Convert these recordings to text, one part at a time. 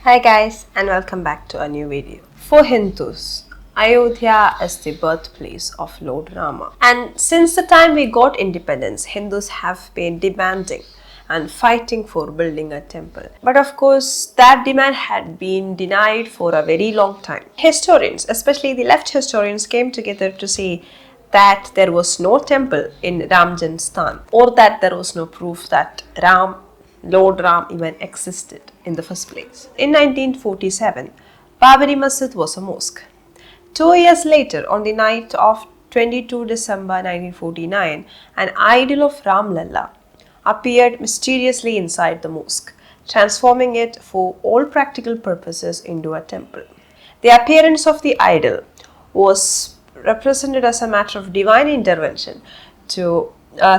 Hi guys, and welcome back to a new video. For Hindus, Ayodhya is the birthplace of Lord Rama. And since the time we got independence, Hindus have been demanding and fighting for building a temple. But of course, that demand had been denied for a very long time. Historians, especially the left historians, came together to say that there was no temple in Ram Janmabhoomi, or that there was no proof that Lord Ram even existed in the first place. In 1947, Babri Masjid was a mosque. 2 years later, on the night of 22 December 1949, an idol of Ram Lalla appeared mysteriously inside the mosque, transforming it for all practical purposes into a temple. The appearance of the idol was represented as a matter of divine intervention to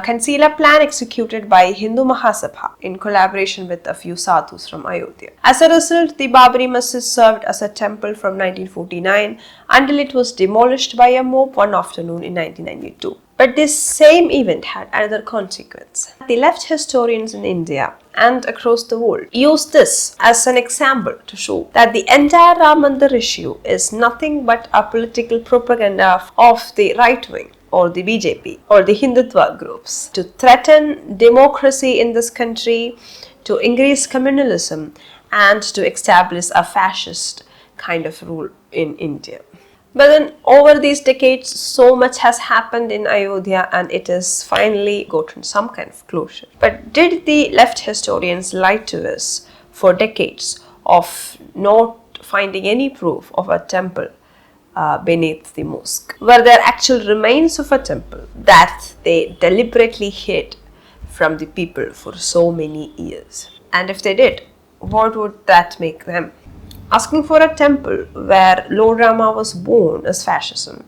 conceal a plan executed by Hindu Mahasabha in collaboration with a few sadhus from Ayodhya. As a result, the Babri Masjid served as a temple from 1949 until it was demolished by a mob one afternoon in 1992. But this same event had another consequence. The left historians in India and across the world use this as an example to show that the entire Ram Mandir issue is nothing but a political propaganda of the right wing, or the BJP, or the Hindutva groups, to threaten democracy in this country, to increase communalism, and to establish a fascist kind of rule in India. But then over these decades, so much has happened in Ayodhya and it has finally gotten some kind of closure. But did the left historians lie to us for decades of not finding any proof of a temple beneath the mosque? Were there actual remains of a temple that they deliberately hid from the people for so many years? And if they did, what would that make them? Asking for a temple where Lord Rama was born is fascism,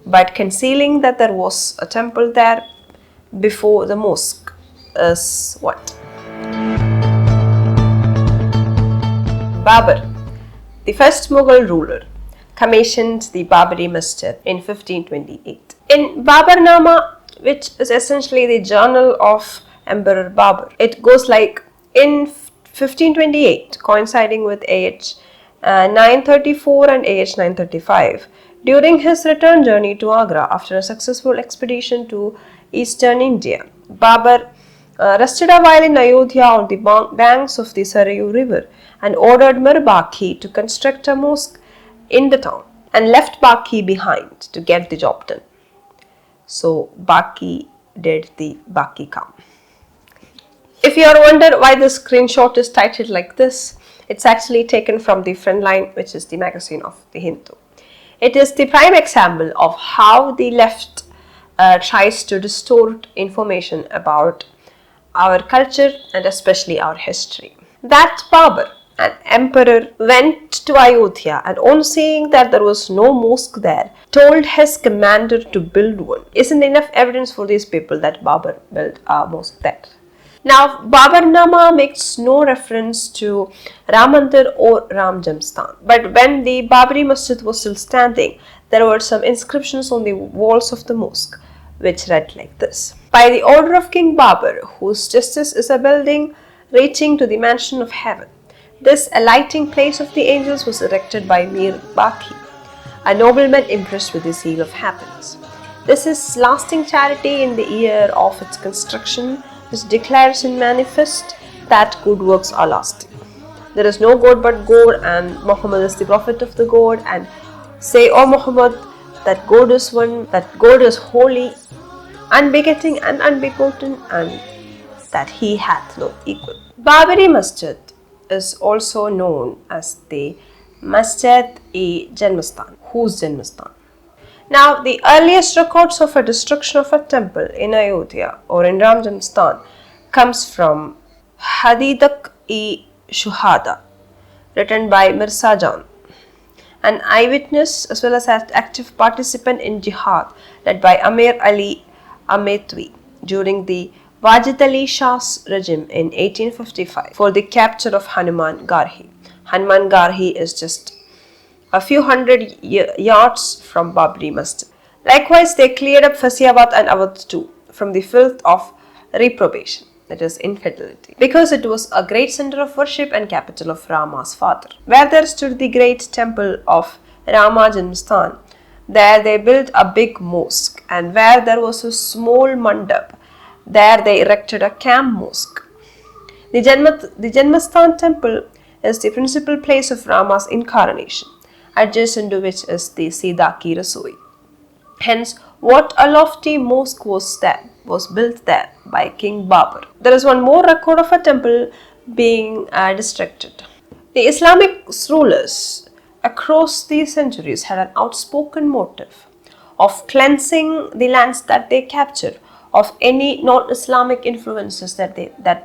but concealing that there was a temple there before the mosque is what? Babur, the first Mughal ruler, commissioned the Babri Masjid in 1528. In Baburnama, which is essentially the journal of Emperor Babur, it goes like, in 1528, coinciding with AH 934 and AH 935, during his return journey to Agra after a successful expedition to eastern India, Babur rested a while in Ayodhya on the banks of the Sarayu river and ordered Mir Baki to construct a mosque in the town and left Baki behind to get the job done. So Baki did the Baki kam. If you are wondering why this screenshot is titled like this, it's actually taken from the Frontline, which is the magazine of the Hindu. It is the prime example of how the left tries to distort information about our culture and especially our history. That Babur, an emperor, went to Ayodhya and on seeing that there was no mosque there, told his commander to build one. Isn't enough evidence for these people that Babur built a mosque there? Now, Baburnama makes no reference to Ram Mandir or Ram Janmabhoomi, but when the Babri Masjid was still standing, there were some inscriptions on the walls of the mosque, which read like this: By the order of King Babur, whose justice is a building reaching to the mansion of heaven, this alighting place of the angels was erected by Mir Baki, a nobleman impressed with the seal of happiness. This is lasting charity in the year of its construction, which declares in manifest that good works are lasting. There is no God but God, and Muhammad is the prophet of the God, and say, O Muhammad, that God is one, that God is holy, unbegetting and unbegotten, and that he hath no equal. Babri Masjid is also known as the Masjid-e-Janmasthan. Whose Janmasthan? Now, the earliest records of a destruction of a temple in Ayodhya or in Ram Janmabhoomi comes from Hadidak-e-Shuhada, written by Mirza Jan, an eyewitness as well as an active participant in jihad led by Amir Ali Ametwi during the Wajid Ali Shah's regime in 1855 for the capture of Hanuman Garhi. Hanuman Garhi is just a few hundred yards from Babri Masjid. Likewise, they cleared up Fasiabad and Awadh too from the filth of reprobation. that is infidelity, because it was a great center of worship and capital of Rama's father. Where there stood the great temple of Rama Janmabhoomi, there they built a big mosque, and where there was a small mandap, there they erected a camp mosque. The Janmasthan temple is the principal place of Rama's incarnation, adjacent to which is the Sita Ki Rasoi. Hence, what a lofty mosque was built there by King Babur. There is one more record of a temple being destructed. The Islamic rulers across the centuries had an outspoken motive of cleansing the lands that they captured of any non-Islamic influences that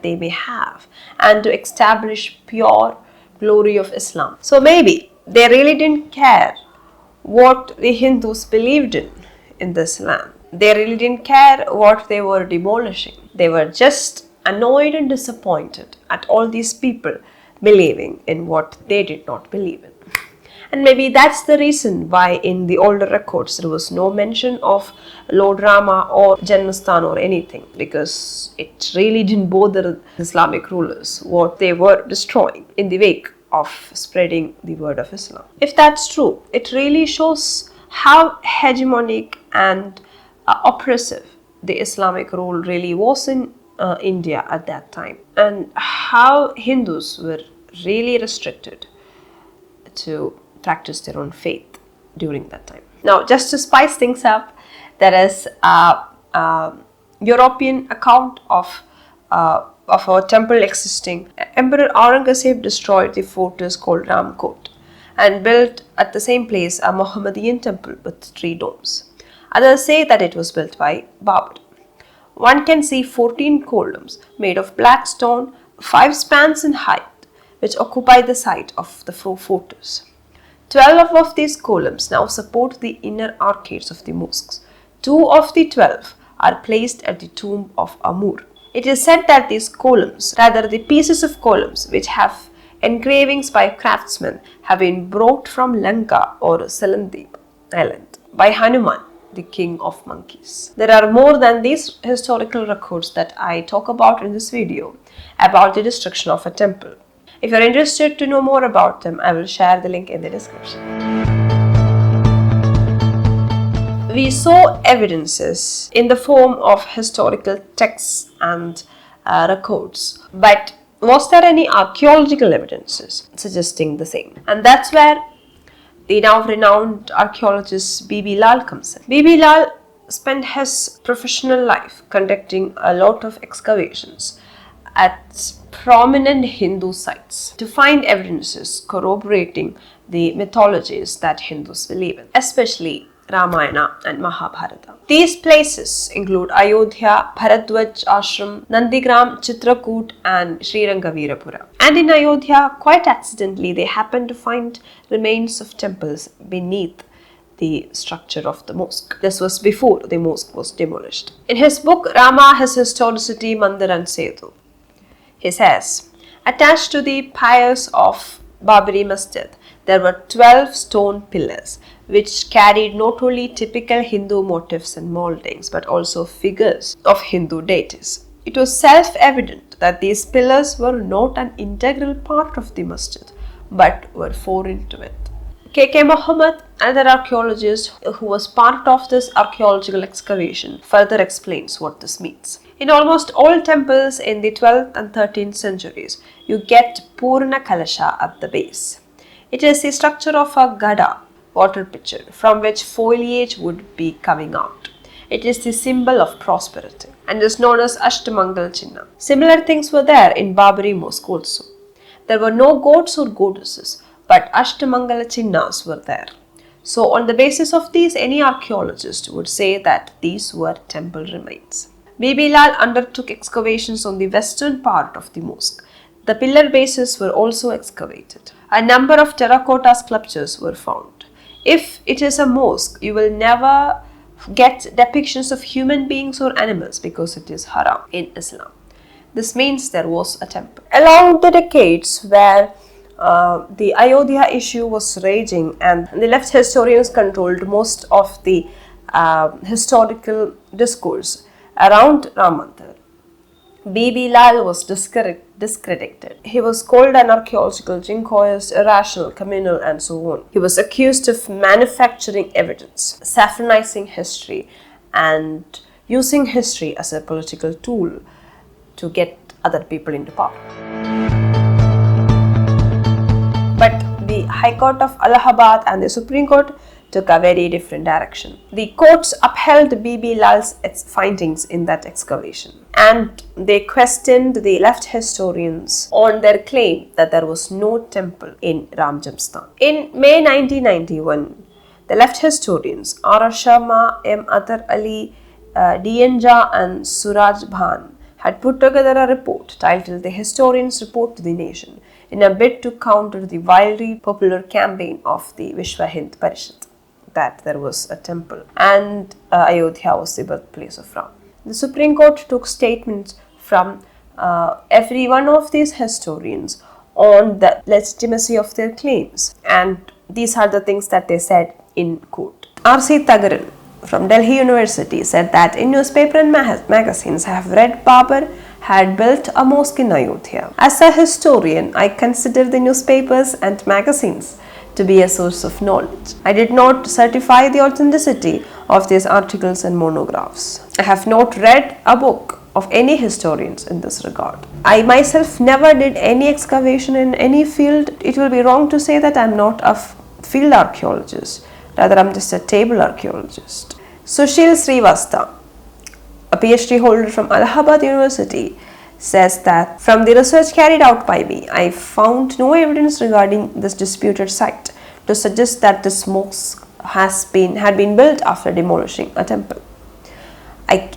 they may have, and to establish pure glory of Islam. So maybe they really didn't care what the Hindus believed in this land. They really didn't care what they were demolishing. They were just annoyed and disappointed at all these people believing in what they did not believe in. And maybe that's the reason why in the older records there was no mention of Lord Rama or Janmasthan or anything, because it really didn't bother Islamic rulers what they were destroying in the wake of spreading the word of Islam. If that's true, it really shows how hegemonic and oppressive the Islamic rule really was in India at that time, and how Hindus were really restricted to practice their own faith during that time. Now, just to spice things up, there is a European account of a temple existing. Emperor Aurangzeb destroyed the fortress called Ramkot and built at the same place a Mohammedan temple with 3 domes. Others say that it was built by Babur. One can see 14 columns made of black stone, 5 spans in height, which occupy the site of the fortress. 12 of these columns now support the inner arcades of the mosques. 2 of the 12 are placed at the tomb of Amur. It is said that these columns, rather the pieces of columns which have engravings by craftsmen, have been brought from Lanka or Salandip island by Hanuman, the king of monkeys. There are more than these historical records that I talk about in this video about the destruction of a temple. If you are interested to know more about them, I will share the link in the description. We saw evidences in the form of historical texts and records, but was there any archaeological evidences suggesting the same? And that's where the now renowned archaeologist B.B. Lal comes in. B.B. Lal spent his professional life conducting a lot of excavations at prominent Hindu sites to find evidences corroborating the mythologies that Hindus believe in, especially Ramayana and Mahabharata. These places include Ayodhya, Bharadwaj Ashram, Nandigram, Chitrakoot and Srirangavirapura. And in Ayodhya, quite accidentally, they happened to find remains of temples beneath the structure of the mosque. This was before the mosque was demolished. In his book Rama, His Historicity, Mandir and Setu, he says, attached to the piers of Babri Masjid, there were 12 stone pillars which carried not only typical Hindu motifs and moldings but also figures of Hindu deities. It was self-evident that these pillars were not an integral part of the masjid but were foreign to it. K.K. Muhammad, another archaeologist who was part of this archaeological excavation, further explains what this means. In almost all temples in the 12th and 13th centuries, you get Purna Kalasha at the base. It is the structure of a gada, water pitcher, from which foliage would be coming out. It is the symbol of prosperity and is known as Ashtamangal Chinna. Similar things were there in Babri Mosque also. There were no gods or goddesses, but Ashtamangala Chinnas were there. So on the basis of these, any archaeologist would say that these were temple remains. B.B. Lal undertook excavations on the western part of the mosque. The pillar bases were also excavated. A number of terracotta sculptures were found. If it is a mosque, you will never get depictions of human beings or animals because it is haram in Islam. This means there was a temple. Along the decades where the Ayodhya issue was raging and the left historians controlled most of the historical discourse around Ram Mandir, B.B. Lal was discredited. He was called an archaeological jingoist, irrational, communal, and so on. He was accused of manufacturing evidence, saffronizing history, and using history as a political tool to get other people into power. But the High Court of Allahabad and the Supreme Court took a very different direction. The courts upheld B.B. Lal's findings in that excavation, and they questioned the left historians on their claim that there was no temple in Ram Janmabhoomi. In May 1991, the left historians R. Sharma, M. Atar Ali, D.N. Jha and Suraj Bhan had put together a report titled The Historian's Report to the Nation in a bid to counter the wildly popular campaign of the Vishwa Hind Parishad that there was a temple and Ayodhya was the birthplace of Ram. The Supreme Court took statements from every one of these historians on the legitimacy of their claims, and these are the things that they said in court. R.C. Tagaran from Delhi University said that in newspaper and magazines I have read Babur had built a mosque in Ayodhya. As a historian, I consider the newspapers and magazines to be a source of knowledge. I did not certify the authenticity of these articles and monographs. I have not read a book of any historians in this regard. I myself never did any excavation in any field. It will be wrong to say that I am not a field archaeologist. Rather, I am just a table archaeologist. Sushil Srivastava, a PhD holder from Allahabad University, says that from the research carried out by me, I found no evidence regarding this disputed site to suggest that this mosque had been built after demolishing a temple.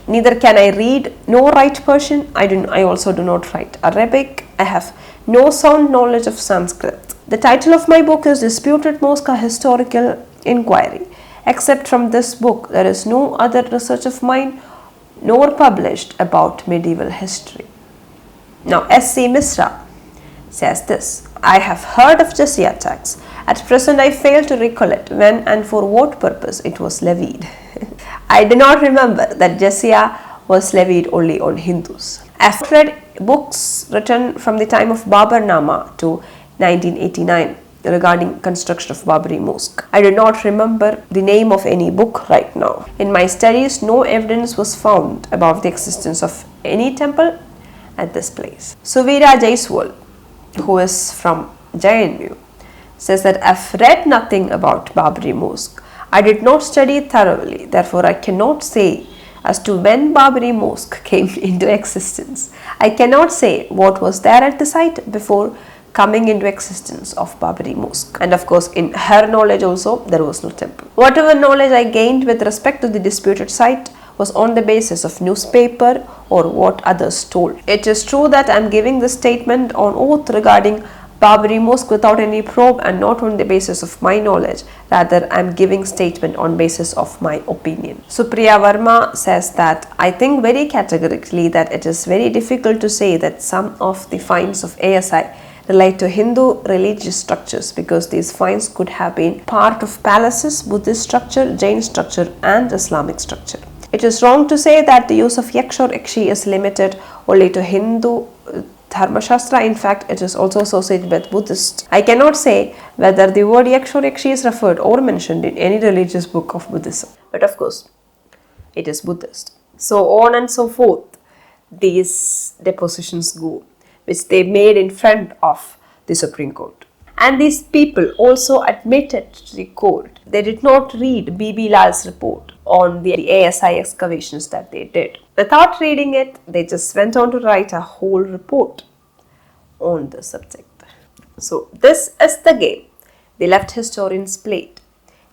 Neither can I read nor write Persian. I also do not write Arabic. I have no sound knowledge of Sanskrit. The title of my book is Disputed Mosque: A Historical Inquiry. Except from this book, there is no other research of mine nor published about medieval history. Now, S.C. Misra says this: I have heard of jizya tax. At present, I fail to recollect when and for what purpose it was levied. I do not remember that jizya was levied only on Hindus. I have read books written from the time of Babarnama to 1989 regarding construction of Babri Mosque. I do not remember the name of any book right now. In my studies, no evidence was found about the existence of any temple at this place. Suvira Jaiswal, who is from JNU, says that I've read nothing about Babri Mosque. I did not study it thoroughly, therefore I cannot say as to when Babri Mosque came into existence. I cannot say what was there at the site before coming into existence of Babri Mosque. And of course, in her knowledge also, there was no temple. Whatever knowledge I gained with respect to the disputed site was on the basis of newspaper or what others told. It is true that I am giving this statement on oath regarding Babri Mosque without any probe and not on the basis of my knowledge. Rather, I am giving statement on basis of my opinion. Supriya Verma says that I think very categorically that it is very difficult to say that some of the finds of ASI relate to Hindu religious structures because these finds could have been part of palaces, Buddhist structure, Jain structure and Islamic structure. It is wrong to say that the use of yaksh or yakshi is limited only to Hindu Dharma Shastra. In fact, it is also associated with Buddhist. I cannot say whether the word yaksh or yakshi is referred or mentioned in any religious book of Buddhism. But of course, it is Buddhist. So on and so forth, these depositions go, which they made in front of the Supreme Court. And these people also admitted to the court they did not read B.B. Lal's report on the ASI excavations that they did. Without reading it, they just went on to write a whole report on the subject. So this is the game the left historians played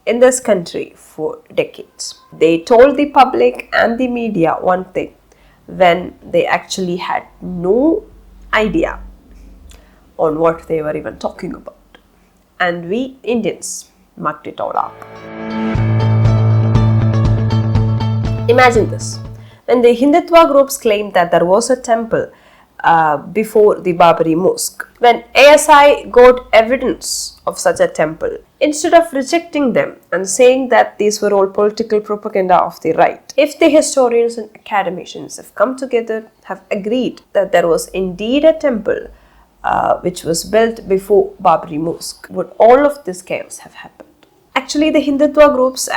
in this country for decades. They told the public and the media one thing when they actually had no idea on what they were even talking about. And we Indians mucked it all up. Imagine this. When the Hindutva groups claimed that there was a temple before the Babri Mosque. When ASI got evidence of such a temple, instead of rejecting them and saying that these were all political propaganda of the right, if the historians and academicians have come together, have agreed that there was indeed a temple which was built before Babri Mosque, would all of this chaos have happened? Actually, the Hindutva groups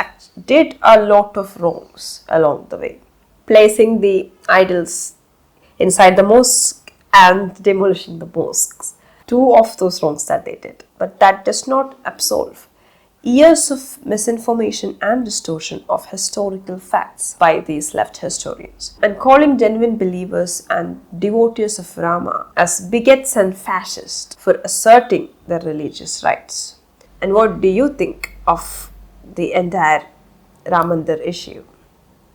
did a lot of wrongs along the way, placing the idols inside the mosque and demolishing the mosques. Two of those wrongs that they did. But that does not absolve years of misinformation and distortion of historical facts by these left historians, and calling genuine believers and devotees of Rama as bigots and fascists for asserting their religious rights. And what do you think of the entire Ram Mandir issue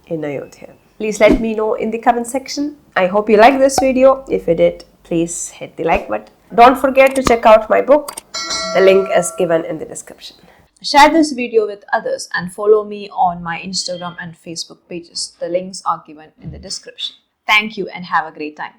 in Ayodhya? Please let me know in the comment section. I hope you liked this video. If you did, please hit the like button. Don't forget to check out my book. The link is given in the description. Share this video with others and follow me on my Instagram and Facebook pages. The links are given in the description. Thank you and have a great time.